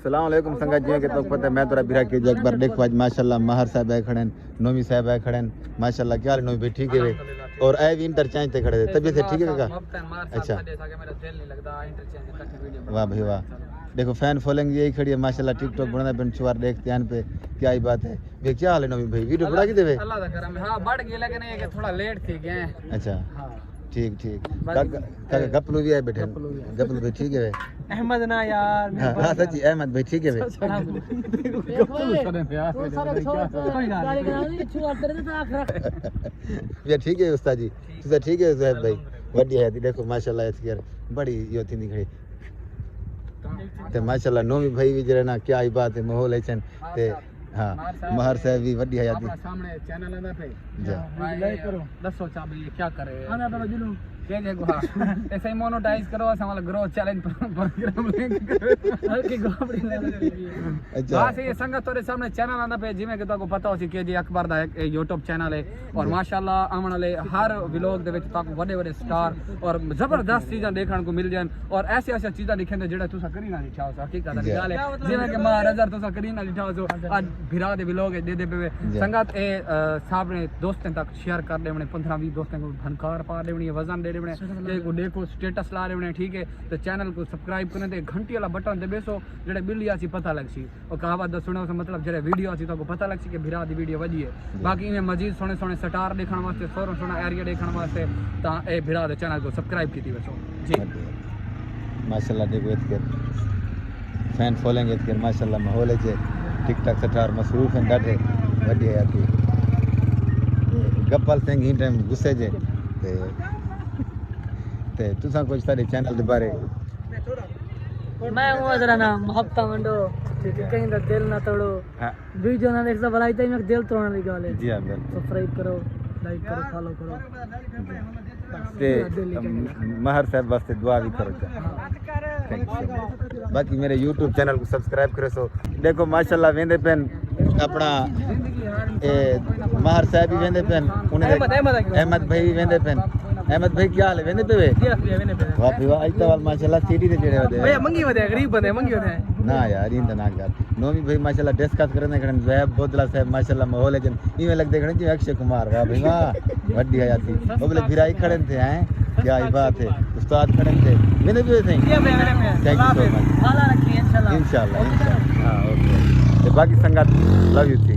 अस्सलाम वालेकुम संगत जी के तो पता है मैं तोरा बिरा के एक बार देखो आज माशाल्लाह महर साहब आए खड़े नोमी साहब आए खड़े माशाल्लाह क्या नोमी भाई ठीक है और आए भी इंटरचेंज ते खड़े थे तबीयत से ठीक है काका अच्छा वाह भाई वाह देखो फैन फॉलोइंग यही खड़ी है माशाल्लाह टिकटॉक बनाना बन चुवार देखते हैं पे क्या ही बात है ये क्या हाल है नोमी भाई वीडियो बड़ा की देवे अल्लाह दा करम हां बढ़ गई लेकिन ये कि थोड़ा लेट थी गए अच्छा हां ठीक ठीक काका गपलू भी है बैठे गपलू भाई ठीक है अहमद ना यार हां सच्ची अहमद भाई ठीक है भाई ये ठीक है उस्ताद जी तुझे ठीक है ज़ैब भाई बढ़िया है देखो माशाल्लाह इसकी बड़ी यो थी निकली ते माशाल्लाह नोमी भाई भी जरा ना क्या ही बात है माहौल है चन ते हां महर साहब भी बढ़िया है सामने चैनल है पे जा लाइक करो दसो चा भाई क्या करे आना तो जुलू के देखो हां ऐसे ही मोनेटाइज करो हमारा ग्रोथ चैलेंज प्रोग्राम लिंक हल्की गोबड़ी अच्छा हां ये संगत तोरे सामने चैनल आंदा पे जिਵੇਂ कि ताको पता हो सी के जी अकबर दा एक YouTube चैनल है और माशाल्लाह आने वाले हर व्लॉग दे विच ताको बड़े स्टार और जबरदस्त चीजां देखने को मिल जान और ऐसी चीजां दिखने जेड़ा तुसा करी ना दिखाओ हकीकत दी गल है जिਵੇਂ कि महाराजा तुसा करी ना दिखाओ आज भिरा दे व्लॉग दे दे पे संगत ए साहब ने दोस्तों तक शेयर कर देवने 15-20 दोस्तों को धनकार पा देवनी वजन दे देवने को देखो स्टेटस ला देवने ठीक है तो चैनल को सब्सक्राइब करने ते घंटी वाला बटन दे बेसो जेड़े बिल्ली आसी पता लगसी और कहावत दा सुनो मतलब जेड़े वीडियो आसी तो पता लगसी कि भिरा दी वीडियो वधी है बाकी में मजीद सोने सोने स्टार देखने वास्ते सोना एरिया देखने वास्ते ता ए भिरा दे चैनल को सब्सक्राइब कीती बेसो जी माशाल्लाह देखो इसके फैन फॉलोइंग इसके माशाल्लाह माहौल है टिकटॉक स्टार मसरूफ हैं डाटे बढ़िया आती गप्पल सिंह ही टाइम गुस्से जे ते तुसा कुछ सारे चैनल दे बारे मैं हूं जरा ना मोहब्बत मंडो कहीं दा दिल ना तोड़ो वीडियो ना देख सा भलाई तई में दिल तोड़ने वाली गल है जी हां बिल्कुल सब्सक्राइब करो लाइक करो फॉलो करो ते महर साहब वास्ते दुआ भी करो बाकी मेरे YouTube चैनल को सब्सक्राइब करो सो देखो माशाल्लाह वेंदे पेन अपना ए महर साहब भी वेंदे पेन उन्हें अहमद भाई भी वेंदे पेन अहमद भाई क्या हाल है वेंदे पे वाह भाई वाह इतना वाल माशाल्लाह सीडी ते जेड़े होदे भैया मंगी होदे गरीब बंदे मंगी होदे ना यार इंदा ना कर नोमी भाई माशाल्लाह डिस्कस करने खड़न ज़ैब बोदला साहब माशाल्लाह माहौल है जन इवे लगदे खड़न जी अक्षय कुमार वाह भाई वाह बढ़िया आती ओ बोले भिराई खड़न थे हैं क्या ही बात है उस्ताद खड़न थे मैंने भी थे थैंक यू सो मच वाला रखिए इंशाल्लाह इंशाल्लाह हां ओके बाकी संगत लव यू थी